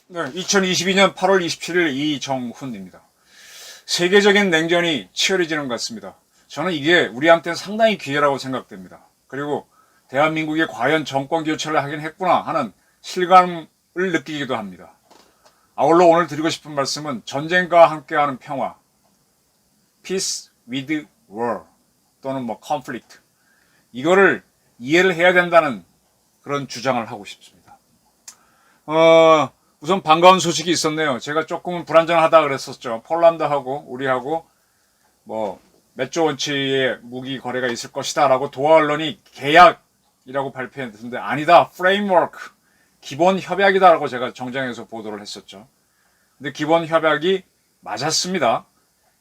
네, 2022년 8월 27일 이정훈입니다. 세계적인 냉전이 치열해지는 것 같습니다. 저는 이게 우리한테는 상당히 기회라고 생각됩니다. 그리고 대한민국이 과연 정권 교체를 하긴 했구나 하는 실감을 느끼기도 합니다. 아울러 오늘 드리고 싶은 말씀은 전쟁과 함께하는 평화, Peace with War 또는 Conflict, 이거를 이해를 해야 된다는 그런 주장을 하고 싶습니다. 우선 반가운 소식이 있었네요. 제가 조금은 불안정하다 그랬었죠. 폴란드하고 우리하고 몇 조 원치의 무기 거래가 있을 것이다 라고 도하 언론이 계약이라고 발표했는데 아니다, 프레임워크, 기본 협약이다 라고 제가 정장에서 보도를 했었죠. 근데 기본 협약이 맞았습니다.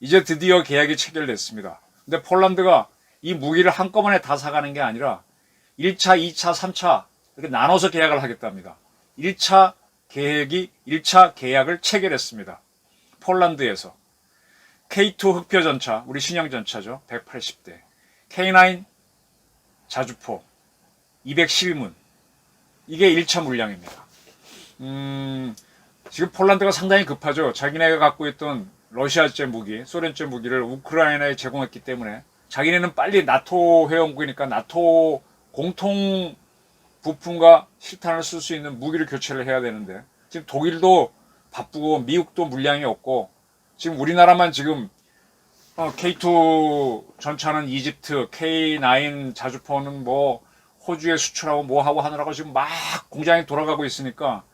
이제 드디어 계약이 체결됐습니다. 근데 폴란드가 이 무기를 한꺼번에 다 사가는 게 아니라 1차, 2차, 3차 이렇게 나눠서 계약을 하겠답니다. 1차 계약을 체결했습니다. 폴란드에서 K2 흑표 전차, 우리 신형 전차죠. 180대. K9 자주포 212문. 이게 1차 물량입니다. 지금 폴란드가 상당히 급하죠. 자기네가 갖고 있던 러시아제 무기, 소련제 무기를 우크라이나에 제공했기 때문에 자기네는 빨리 나토 회원국이니까 나토 공통 부품과 실탄을 쓸 수 있는 무기를 교체를 해야 되는데 지금 독일도 바쁘고 미국도 물량이 없고 지금 우리나라만 지금 K2 전차는 이집트, K9 자주포는 호주에 수출하고 하고 하느라고 지금 막 공장이 돌아가고 있으니까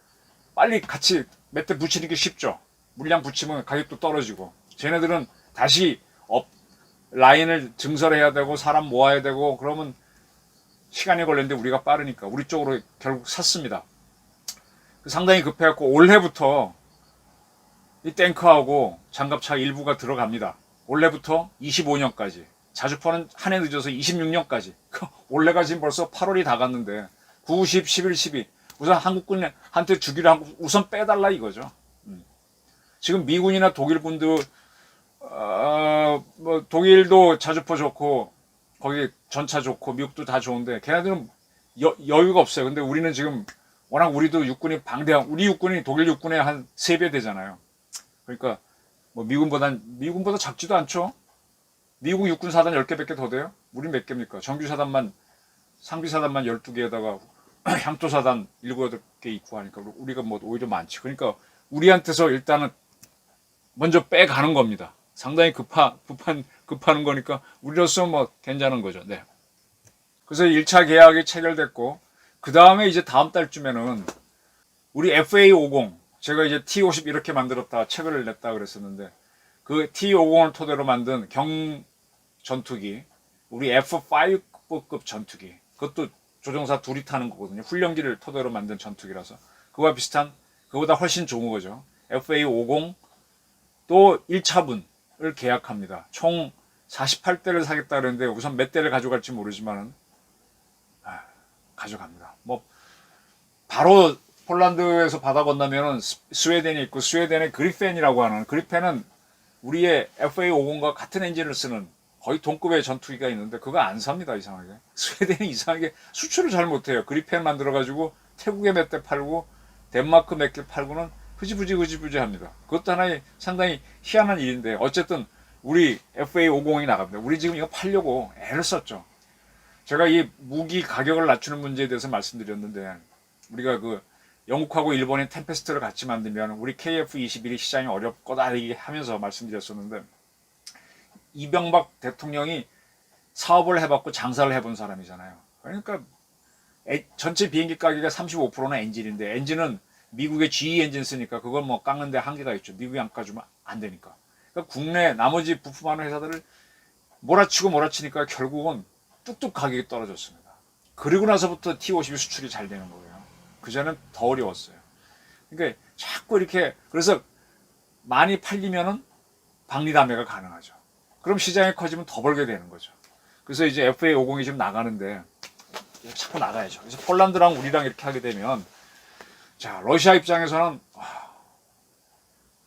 빨리 같이 몇 대 붙이는 게 쉽죠. 물량 붙이면 가격도 떨어지고 쟤네들은 다시 라인을 증설해야 되고 사람 모아야 되고 그러면 시간이 걸리는데 우리가 빠르니까 우리 쪽으로 결국 샀습니다. 상당히 급해갖고 올해부터 이 탱크하고 장갑차 일부가 들어갑니다. 올해부터 25년까지. 자주포는 한 해 늦어서 26년까지. 올해가 지금 벌써 8월이 다 갔는데 9, 10, 11, 12. 우선 한국군한테 주기로 하고 우선 빼달라 이거죠. 지금 미군이나 독일군도 독일도 자주포 좋고 거기 전차 좋고 미국도 다 좋은데 걔네들은 여유가 없어요. 근데 우리는 지금 워낙 우리도 육군이 방대한 우리 육군이 독일 육군의 한 3배 되잖아요. 그러니까 미군보다 작지도 않죠. 미국 육군 사단 10개밖에 더 돼요. 우리 몇 개입니까? 정규사단만 상비사단만 12개에다가 향토사단 7, 8개 있고 하니까 우리가 오히려 많지. 그러니까 우리한테서 일단은 먼저 빼가는 겁니다. 상당히 급하는 거니까 우리로서 괜찮은 거죠. 네. 그래서 1차 계약이 체결됐고 그 다음에 이제 다음 달쯤에는 우리 FA50 제가 이제 T50 이렇게 만들었다 책을 냈다 그랬었는데 그 T50을 토대로 만든 경 전투기 우리 F5급 전투기 그것도 조종사 둘이 타는 거거든요. 훈련기를 토대로 만든 전투기라서 그거와 비슷한 그거보다 훨씬 좋은 거죠. FA50 또 1차분을 계약합니다. 총 48대를 사겠다 그랬는데 우선 몇 대를 가져갈지 모르지만은 가져갑니다. 바로 폴란드에서 받아 건너면은 스웨덴이 있고 스웨덴의 그리펜이라고 하는 그리펜은 우리의 FA50과 같은 엔진을 쓰는 거의 동급의 전투기가 있는데 그거 안 삽니다. 이상하게 스웨덴이 이상하게 수출을 잘 못해요. 그리펜 만들어가지고 태국에 몇 대 팔고 덴마크 몇 개 팔고는 흐지부지 합니다. 그것도 하나의 상당히 희한한 일인데 어쨌든 우리 FA50이 나갑니다. 우리 지금 이거 팔려고 애를 썼죠. 제가 이 무기 가격을 낮추는 문제에 대해서 말씀드렸는데 우리가 영국하고 일본의 템페스트를 같이 만들면 우리 KF-21이 시장이 어렵 거다 하면서 말씀드렸었는데 이명박 대통령이 사업을 해봤고 장사를 해본 사람이잖아요. 그러니까 전체 비행기 가격의 35%는 엔진인데 엔진은 미국의 GE 엔진 쓰니까 그걸 깎는데 한계가 있죠. 미국이 안 까주면 안 되니까. 그러니까 국내 나머지 부품하는 회사들을 몰아치니까 결국은 뚝뚝 가격이 떨어졌습니다. 그리고 나서부터 T50이 수출이 잘 되는 거예요. 그전엔 더 어려웠어요. 그러니까 자꾸 이렇게 그래서 많이 팔리면은 박리담회가 가능하죠. 그럼 시장이 커지면 더 벌게 되는 거죠. 그래서 이제 FA50이 지금 나가는데 자꾸 나가야죠. 그래서 폴란드랑 우리랑 이렇게 하게 되면 러시아 입장에서는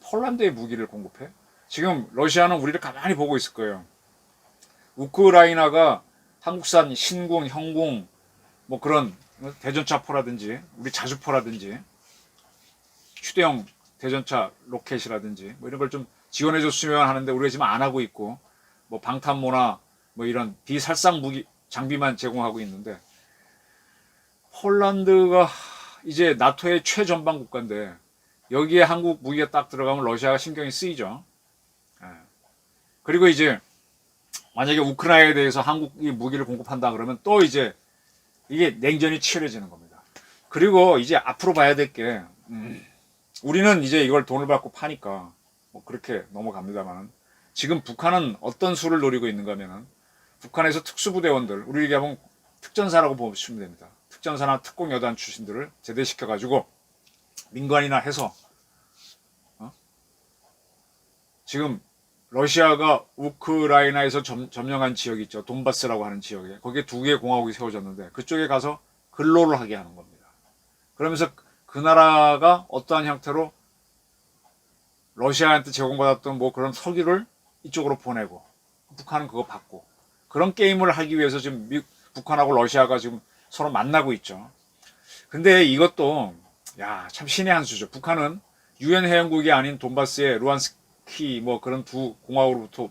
폴란드에 무기를 공급해? 지금 러시아는 우리를 가만히 보고 있을 거예요. 우크라이나가 한국산 신궁, 형궁, 뭐 그런 대전차포라든지 우리 자주포라든지 휴대용 대전차 로켓이라든지 뭐 이런 걸 좀 지원해 줬으면 하는데 우리가 지금 안 하고 있고, 뭐 방탄모나 뭐 이런 비살상 무기 장비만 제공하고 있는데, 폴란드가 이제 나토의 최전방 국가인데 여기에 한국 무기가 딱 들어가면 러시아가 신경이 쓰이죠. 예. 그리고 이제 만약에 우크라이나에 대해서 한국이 무기를 공급한다 그러면 또 이제 이게 냉전이 치열해지는 겁니다. 그리고 이제 앞으로 봐야 될 게, 우리는 이제 이걸 돈을 받고 파니까 뭐 그렇게 넘어갑니다만, 지금 북한은 어떤 수를 노리고 있는가 하면은, 북한에서 특수부대원들, 우리 얘기하면 특전사라고 보시면 됩니다. 특전사나 특공여단 출신들을 제대시켜가지고 민관이나 해서 지금 러시아가 우크라이나에서 점령한 지역이 있죠. 돈바스라고 하는 지역에, 거기에 두 개의 공화국이 세워졌는데 그쪽에 가서 근로를 하게 하는 겁니다. 그러면서 그 나라가 어떠한 형태로 러시아한테 제공받았던 뭐 그런 석유를 이쪽으로 보내고 북한은 그거 받고, 그런 게임을 하기 위해서 지금 북한하고 러시아가 지금 서로 만나고 있죠. 근데 이것도 참 신의 한 수죠. 북한은 유엔 회원국이 아닌 돈바스의 루안스키 뭐 그런 두 공화국으로부터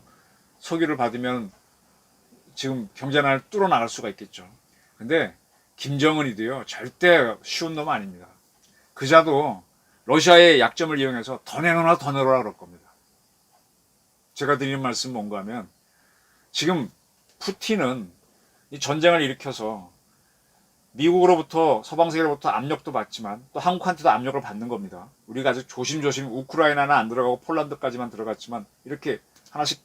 석유를 받으면 지금 경제난을 뚫어 나갈 수가 있겠죠. 근데 김정은이도요 절대 쉬운 놈 아닙니다. 그자도 러시아의 약점을 이용해서 더 내놓으라 더 내놓으라 그럴 겁니다. 제가 드리는 말씀은 뭔가 하면, 지금 푸틴은 이 전쟁을 일으켜서 미국으로부터 서방 세계로부터 압력도 받지만 또 한국한테도 압력을 받는 겁니다. 우리가 아주 조심조심 우크라이나는 안 들어가고 폴란드까지만 들어갔지만 이렇게 하나씩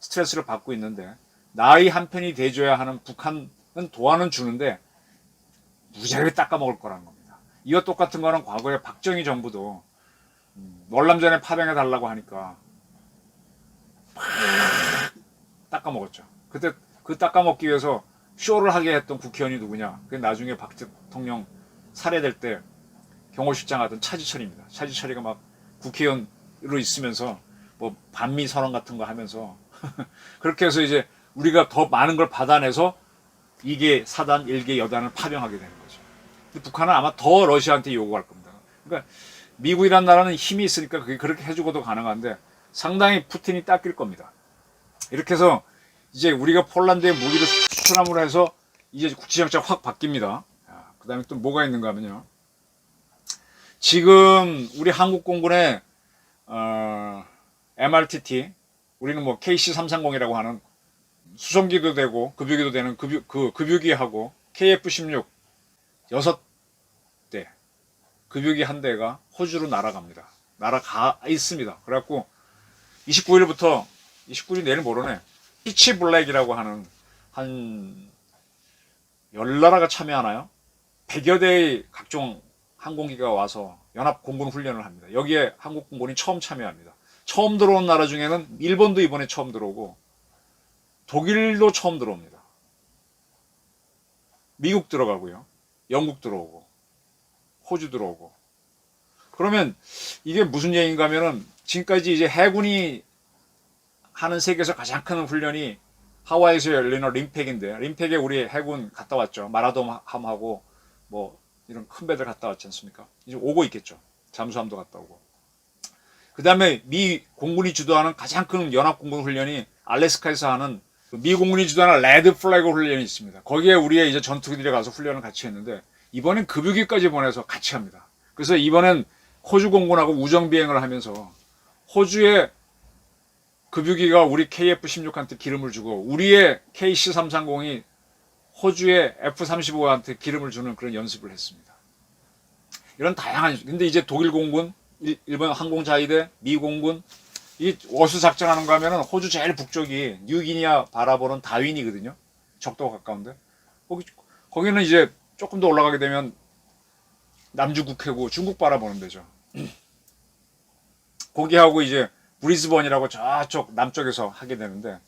스트레스를 받고 있는데, 나의 한편이 돼줘야 하는 북한은 도와는 주는데 무지하게 닦아먹을 거라는 겁니다. 이와 똑같은 거는 과거에 박정희 정부도 월남전에 파병해 달라고 하니까 막 닦아먹었죠. 그때 그 닦아먹기 위해서 쇼를 하게 했던 국회의원이 누구냐? 그게 나중에 박 대통령 살해될 때 경호실장 하던 차지철입니다. 차지철이가 막 국회의원으로 있으면서 뭐 반미 선언 같은 거 하면서 그렇게 해서 이제 우리가 더 많은 걸 받아내서 2개 사단, 1개 여단을 파병하게 되는 거죠. 근데 북한은 아마 더 러시아한테 요구할 겁니다. 그러니까 미국이란 나라는 힘이 있으니까 그게 그렇게 해주고도 가능한데 상당히 푸틴이 닦일 겁니다. 이렇게 해서 이제 우리가 폴란드에 무기를 수출함으로 해서 이제 국지정책 확 바뀝니다. 그 다음에 또 뭐가 있는가 하면요. 지금 우리 한국공군의 MRTT, 우리는 뭐 KC-330이라고 하는 수송기도 되고 급유기도 되는 급유기하고 KF-16 6대 급유기 한 대가 호주로 날아갑니다. 날아가 있습니다. 그래갖고 29일 내일 모레네, 피치 블랙이라고 하는 한 10나라가 참여하나요? 100여 대의 각종 항공기가 와서 연합공군 훈련을 합니다. 여기에 한국공군이 처음 참여합니다. 처음 들어온 나라 중에는 일본도 이번에 처음 들어오고 독일도 처음 들어옵니다. 미국 들어가고요. 영국 들어오고 호주 들어오고. 그러면 이게 무슨 얘기인가 하면은, 지금까지 이제 해군이 하는 세계에서 가장 큰 훈련이 하와이에서 열리는 림팩인데, 림팩에 우리 해군 갔다 왔죠. 마라돔함하고 뭐 이런 큰 배들 갔다 왔지 않습니까? 이제 오고 있겠죠. 잠수함도 갔다 오고. 그 다음에 미 공군이 주도하는 가장 큰 연합공군 훈련이 알래스카에서 하는 미 공군이 주도하는 레드 플래그 훈련이 있습니다. 거기에 우리의 이제 전투기들이 가서 훈련을 같이 했는데, 이번엔 급유기까지 보내서 같이 합니다. 그래서 이번엔 호주 공군하고 우정 비행을 하면서 호주의 급유기가 우리 KF-16한테 기름을 주고 우리의 KC-330이 호주의 F-35한테 기름을 주는 그런 연습을 했습니다. 이런 다양한, 근데 이제 독일 공군, 일본 항공자위대, 미 공군, 이 어수 작전하는 거 하면은 호주 제일 북쪽이 뉴기니아 바라보는 다윈이거든요. 적도가 가까운데. 거기는 이제 조금 더 올라가게 되면 남중국해고 중국 바라보는 데죠. 거기하고 이제 브리즈번이라고 저쪽 남쪽에서 하게 되는데,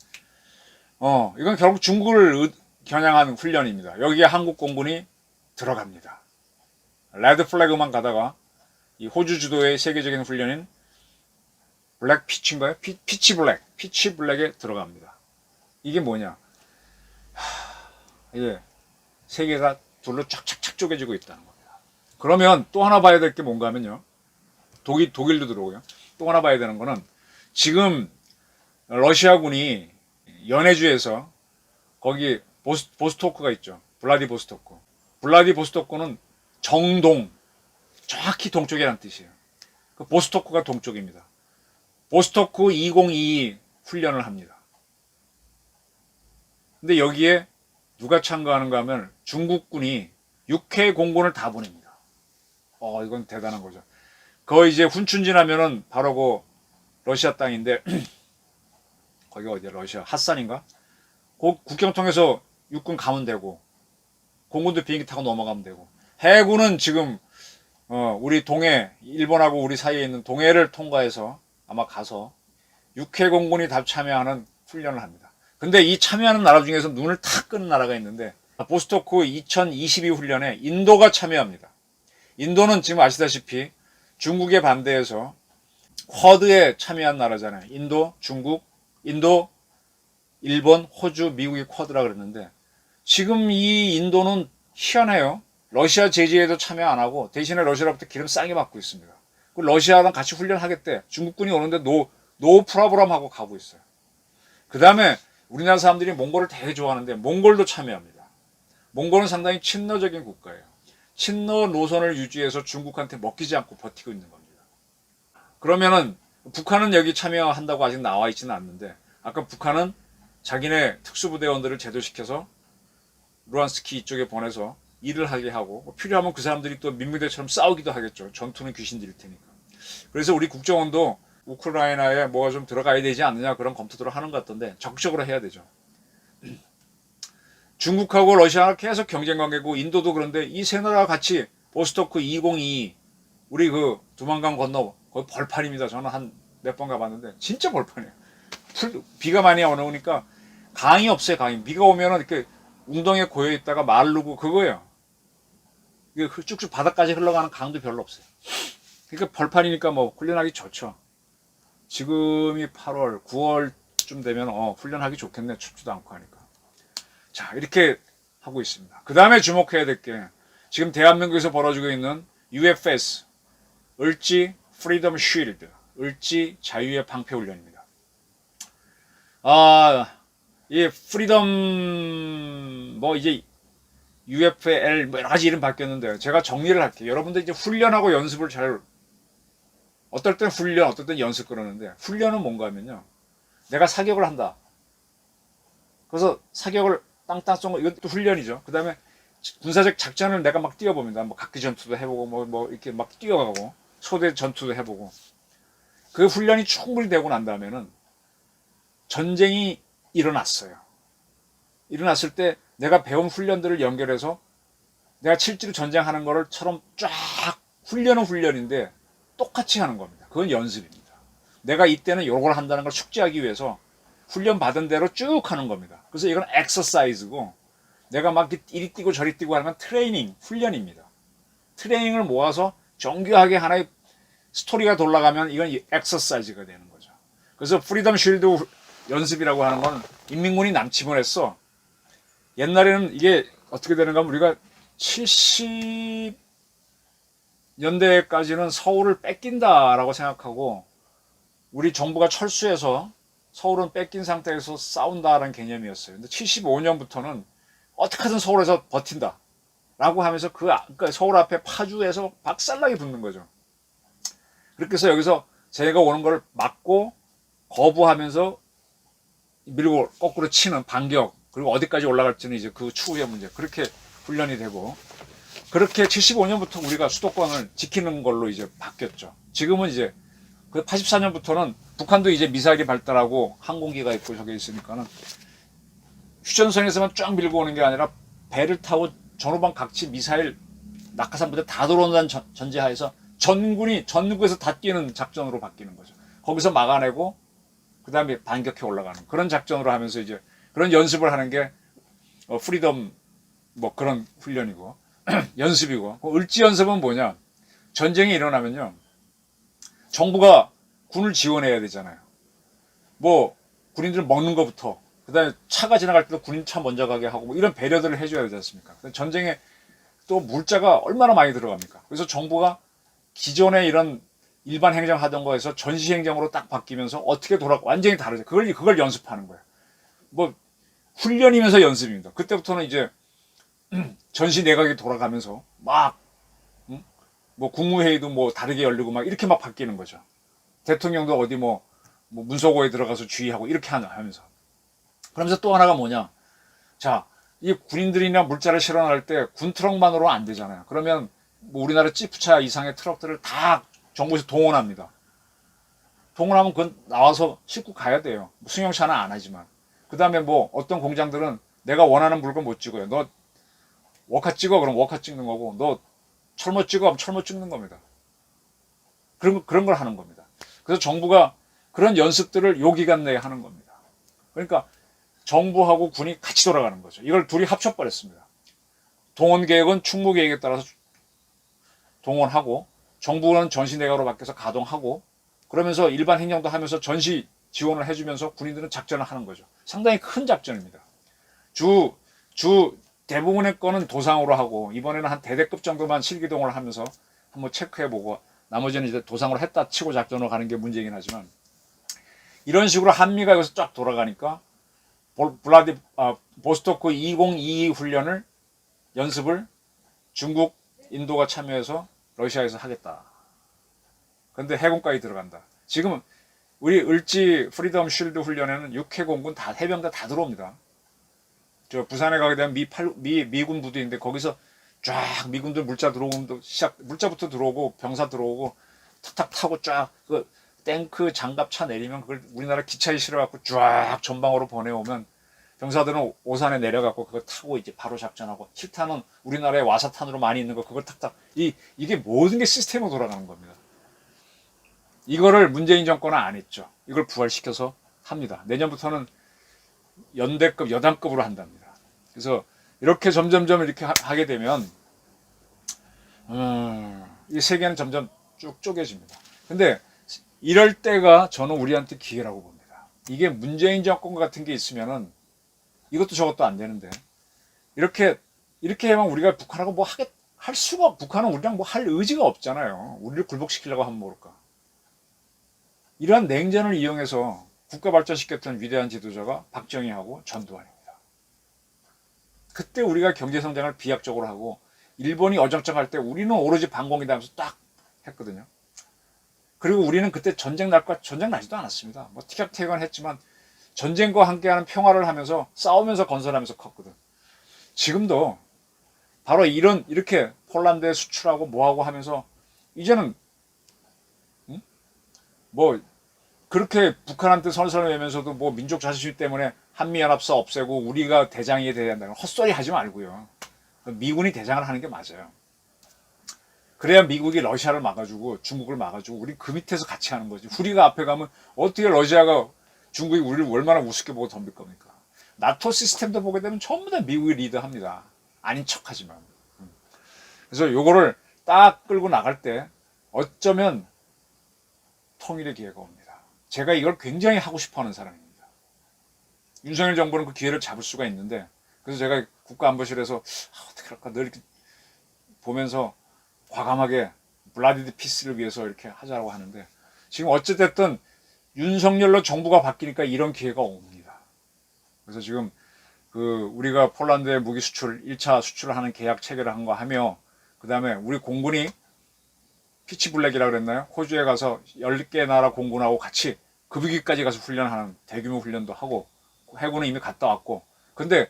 이건 결국 중국을 겨냥한 훈련입니다. 여기에 한국 공군이 들어갑니다. 레드 플래그만 가다가 이 호주 주도의 세계적인 훈련인 블랙 피치인가요? 피치 블랙에 들어갑니다. 이게 뭐냐? 이게 세계가 둘로 쫙쫙쫙 쪼개지고 있다는 겁니다. 그러면 또 하나 봐야 될 게 뭔가 하면요. 독일도 들어오고요. 또 하나 봐야 되는 거는 지금 러시아군이 연해주에서 거기 보스토크가 있죠. 블라디보스토크. 블라디보스토크는 정동, 정확히 동쪽이라는 뜻이에요. 그 보스토크가 동쪽입니다. 보스토크 2022 훈련을 합니다. 근데 여기에 누가 참가하는가 하면 중국군이 6회 공군을 다 보냅니다. 이건 대단한 거죠. 거의 이제 훈춘진하면은 바로 그 러시아 땅인데 거기가 어디야? 러시아 핫산인가? 그 국경 통해서 육군 가면 되고 공군도 비행기 타고 넘어가면 되고 해군은 지금 우리 동해 일본하고 우리 사이에 있는 동해를 통과해서 아마 가서 6회 공군이 다 참여하는 훈련을 합니다. 근데 이 참여하는 나라 중에서 눈을 탁 끄는 나라가 있는데 보스토크 2022 훈련에 인도가 참여합니다. 인도는 지금 아시다시피 중국에 반대해서 쿼드에 참여한 나라잖아요. 인도, 중국, 인도, 일본, 호주, 미국이 쿼드라 그랬는데 지금 이 인도는 희한해요. 러시아 제재에도 참여 안 하고 대신에 러시아로부터 기름 싸게 받고 있습니다. 러시아랑 같이 훈련하겠대. 중국군이 오는데 노 프라브람 하고 가고 있어요. 그 다음에 우리나라 사람들이 몽골을 되게 좋아하는데 몽골도 참여합니다. 몽골은 상당히 친러적인 국가예요. 친러 노선을 유지해서 중국한테 먹히지 않고 버티고 있는 겁니다. 그러면은 북한은 여기 참여한다고 아직 나와 있지는 않는데 아까 북한은 자기네 특수부대원들을 제도시켜서 루안스키 이쪽에 보내서 일을 하게 하고 필요하면 그 사람들이 또 민무대처럼 싸우기도 하겠죠. 전투는 귀신들일 테니까. 그래서 우리 국정원도 우크라이나에 뭐가 좀 들어가야 되지 않느냐 그런 검토들을 하는 것 같던데 적극적으로 해야 되죠. 중국하고 러시아가 계속 경쟁 관계고 인도도 그런데 이 세 나라가 같이 보스토크 2022 우리 그 두만강 건너 거의 벌판입니다. 저는 한 몇 번 가봤는데 진짜 벌판이에요. 비가 많이 오니까 강이 없어요. 강이 비가 오면은 이렇게 웅덩이에 고여 있다가 마르고 그거예요. 이게 쭉쭉 바닥까지 흘러가는 강도 별로 없어요. 그러니까 벌판이니까 뭐 훈련하기 좋죠. 지금이 8월, 9월쯤 되면 훈련하기 좋겠네. 춥지도 않고 하니까. 자, 이렇게 하고 있습니다. 그 다음에 주목해야 될 게 지금 대한민국에서 벌어지고 있는 UFS, 을지 프리덤 쉴드, 을지 자유의 방패 훈련입니다. 이 프리덤 이제 UFL 여러 가지 이름 바뀌었는데요. 제가 정리를 할게요. 여러분들 이제 훈련하고 연습을 잘 어떨 땐 훈련, 어떨 땐 연습 그러는데 훈련은 뭔가 하면요. 내가 사격을 한다. 그래서 사격을 땅땅 쏜 거 이것도 훈련이죠. 그 다음에 군사적 작전을 내가 막 뛰어봅니다. 뭐 각기 전투도 해보고 뭐 이렇게 막 뛰어가고 소대 전투도 해보고 그 훈련이 충분히 되고 난 다음에는 전쟁이 일어났어요. 일어났을 때 내가 배운 훈련들을 연결해서 내가 실제로 전쟁하는 거를처럼 쫙 훈련은 훈련인데 똑같이 하는 겁니다. 그건 연습입니다. 내가 이때는 요걸 한다는 걸 숙지하기 위해서 훈련 받은 대로 쭉 하는 겁니다. 그래서 이건 엑서사이즈고 내가 막 이리 뛰고 저리 뛰고 하는 건 트레이닝, 훈련입니다. 트레이닝을 모아서 정교하게 하나의 스토리가 돌아가면 이건 엑서사이즈가 되는 거죠. 그래서 프리덤 쉴드 연습이라고 하는 건 인민군이 남침을 했어. 옛날에는 이게 어떻게 되는가 하면 우리가 70년대까지는 서울을 뺏긴다라고 생각하고 우리 정부가 철수해서 서울은 뺏긴 상태에서 싸운다라는 개념이었어요. 근데 75년부터는 어떻게든 서울에서 버틴다 라고 하면서 그러니까 서울 앞에 파주에서 박살나게 붙는 거죠. 그렇게 해서 여기서 제가 오는 걸 막고 거부하면서 밀고 거꾸로 치는 반격 그리고 어디까지 올라갈지는 이제 그 추후의 문제. 그렇게 훈련이 되고 그렇게 75년부터 우리가 수도권을 지키는 걸로 이제 바뀌었죠. 지금은 이제 그 84년부터는 북한도 이제 미사일이 발달하고 항공기가 있고 저게 있으니까는 휴전선에서만 쫙 밀고 오는 게 아니라 배를 타고 전후방 각지 미사일 낙하산 부대 다 들어온다는 전제하에서 전국에서 다 뛰는 작전으로 바뀌는 거죠. 거기서 막아내고 그 다음에 반격해 올라가는 그런 작전으로 하면서 이제 그런 연습을 하는 게 프리덤 그런 훈련이고 연습이고 을지 연습은 뭐냐 전쟁이 일어나면요 정부가 군을 지원해야 되잖아요. 뭐 군인들 먹는 것부터 그다음에 차가 지나갈 때도 군인 차 먼저 가게 하고 뭐 이런 배려들을 해줘야 되지 않습니까? 전쟁에 또 물자가 얼마나 많이 들어갑니까? 그래서 정부가 기존에 이런 일반 행정하던 거에서 전시 행정으로 딱 바뀌면서 어떻게 완전히 다르죠. 그걸 연습하는 거예요. 뭐 훈련이면서 연습입니다. 그때부터는 이제 전시 내각이 돌아가면서 막 뭐 국무회의도 뭐 다르게 열리고 막 이렇게 막 바뀌는 거죠. 대통령도 어디 뭐 문서고에 들어가서 주의하고 이렇게 하면서. 그러면서 또 하나가 뭐냐? 자, 이 군인들이나 물자를 실어 나갈 때 군 트럭만으로 안 되잖아요. 그러면 뭐 우리나라 지프차 이상의 트럭들을 다 정부에서 동원합니다. 동원하면 그건 나와서 싣고 가야 돼요. 승용차는 안 하지만. 그 다음에 뭐 어떤 공장들은 내가 원하는 물건 못 찍어요. 너 워카 찍어? 그럼 워카 찍는 거고, 너 철모 찍어? 그럼 철모 찍는 겁니다. 그런 걸 하는 겁니다. 그래서 정부가 그런 연습들을 요 기간 내에 하는 겁니다. 그러니까 정부하고 군이 같이 돌아가는 거죠. 이걸 둘이 합쳐버렸습니다. 동원 계획은 충무 계획에 따라서 동원하고, 정부는 전시 내각으로 바뀌어서 가동하고, 그러면서 일반 행정도 하면서 전시 지원을 해주면서 군인들은 작전을 하는 거죠. 상당히 큰 작전입니다. 대부분의 거는 도상으로 하고, 이번에는 한 대대급 정도만 실기동을 하면서 한번 체크해보고, 나머지는 이제 도상으로 했다 치고 작전으로 가는 게 문제이긴 하지만, 이런 식으로 한미가 여기서 쫙 돌아가니까 보스토크 2022 훈련을 연습을 중국, 인도가 참여해서 러시아에서 하겠다. 그런데 해군까지 들어간다. 지금 우리 을지 프리덤 쉴드 훈련에는 육해공군 다 해병대 다 들어옵니다. 저 부산에 가게 되면 미군 부대인데 거기서 쫙 미군들 물자 들어오면 물자부터 들어오고 병사 들어오고 탁탁 타고 쫙 그 탱크 장갑차 내리면 그걸 우리나라 기차에 실어갖고 쫙 전방으로 보내오면 병사들은 오산에 내려갖고 그거 타고 이제 바로 작전하고, 실탄은 우리나라에 와사탄으로 많이 있는 거 그걸 탁탁 이게 모든 게 시스템으로 돌아가는 겁니다. 이거를 문재인 정권은 안 했죠. 이걸 부활시켜서 합니다. 내년부터는 연대급 여단급으로 한답니다. 그래서 이렇게 점점점 이렇게 하게 되면 이 세계는 점점 쭉 쪼개집니다. 근데 이럴 때가 저는 우리한테 기회라고 봅니다. 이게 문재인 정권 같은 게 있으면은 이것도 저것도 안 되는데, 이렇게 하면 우리가 북한하고 뭐 할 수가, 북한은 우리랑 뭐 할 의지가 없잖아요. 우리를 굴복시키려고 하면 모를까. 이러한 냉전을 이용해서 국가 발전시켰던 위대한 지도자가 박정희하고 전두환입니다. 그때 우리가 경제 성장을 비약적으로 하고 일본이 어정쩡할 때 우리는 오로지 반공이다 하면서 딱 했거든요. 그리고 우리는 그때 전쟁 나지도 않았습니다. 뭐 티격태격은 했지만 전쟁과 함께하는 평화를 하면서 싸우면서 건설하면서 컸거든. 지금도 바로 이렇게 폴란드에 수출하고 뭐하고 하면서 이제는 뭐 그렇게 북한한테 선선을 외면서도 뭐 민족 자존심 때문에 한미연합사 없애고 우리가 대장이 돼야 된다는 헛소리 하지 말고요. 미군이 대장을 하는 게 맞아요. 그래야 미국이 러시아를 막아주고 중국을 막아주고 우리 그 밑에서 같이 하는 거지. 우리가 앞에 가면 어떻게 러시아가 중국이 우리를 얼마나 우습게 보고 덤빌 겁니까? 나토 시스템도 보게 되면 전부 다 미국이 리드합니다. 아닌 척하지만. 그래서 요거를 딱 끌고 나갈 때 어쩌면 통일의 기회가 옵니다. 제가 이걸 굉장히 하고 싶어하는 사람입니다. 윤석열 정부는 그 기회를 잡을 수가 있는데, 그래서 제가 국가안보실에서 어떻게 할까 늘 이렇게 보면서 과감하게 블라디드 피스를 위해서 이렇게 하자고 하는데, 지금 어찌됐든 윤석열로 정부가 바뀌니까 이런 기회가 옵니다. 그래서 지금 우리가 폴란드에 무기 수출 1차 수출을 하는 계약 체결을 한 거 하며, 그 다음에 우리 공군이 피치블랙이라고 그랬나요? 호주에 가서 10개 나라 공군하고 같이 급유기까지 가서 훈련하는 대규모 훈련도 하고, 해군은 이미 갔다 왔고, 근데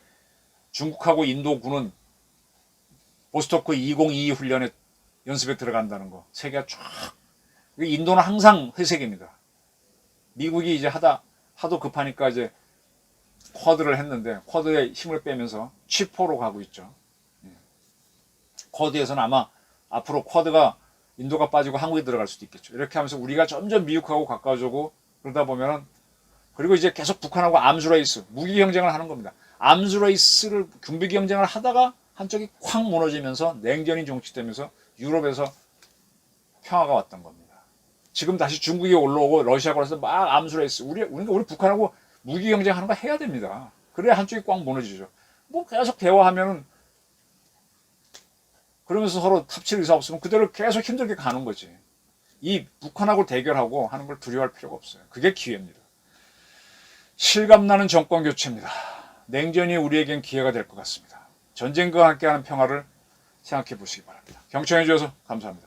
중국하고 인도군은 보스토크 2022 훈련에 연습에 들어간다는 거, 세계가 쫙. 인도는 항상 회색입니다. 미국이 이제 하도 급하니까 이제 쿼드를 했는데, 쿼드에 힘을 빼면서 취포로 가고 있죠. 쿼드에서는 아마 앞으로 쿼드가 인도가 빠지고 한국이 들어갈 수도 있겠죠. 이렇게 하면서 우리가 점점 미국하고 가까워지고 그러다 보면은, 그리고 이제 계속 북한하고 암수레이스, 무기 경쟁을 하는 겁니다. 암수레이스를 군비 경쟁을 하다가 한쪽이 콱 무너지면서 냉전이 종치되면서 유럽에서 평화가 왔던 겁니다. 지금 다시 중국이 올라오고 러시아가 와서 막 암수레이스. 우리 북한하고 무기 경쟁하는 거 해야 됩니다. 그래야 한쪽이 꽉 무너지죠. 뭐 계속 대화하면은 그러면서 서로 탑칠 의사 없으면 그대로 계속 힘들게 가는 거지. 이 북한하고 대결하고 하는 걸 두려워할 필요가 없어요. 그게 기회입니다. 실감나는 정권 교체입니다. 냉전이 우리에겐 기회가 될 것 같습니다. 전쟁과 함께하는 평화를 생각해 보시기 바랍니다. 경청해 주셔서 감사합니다.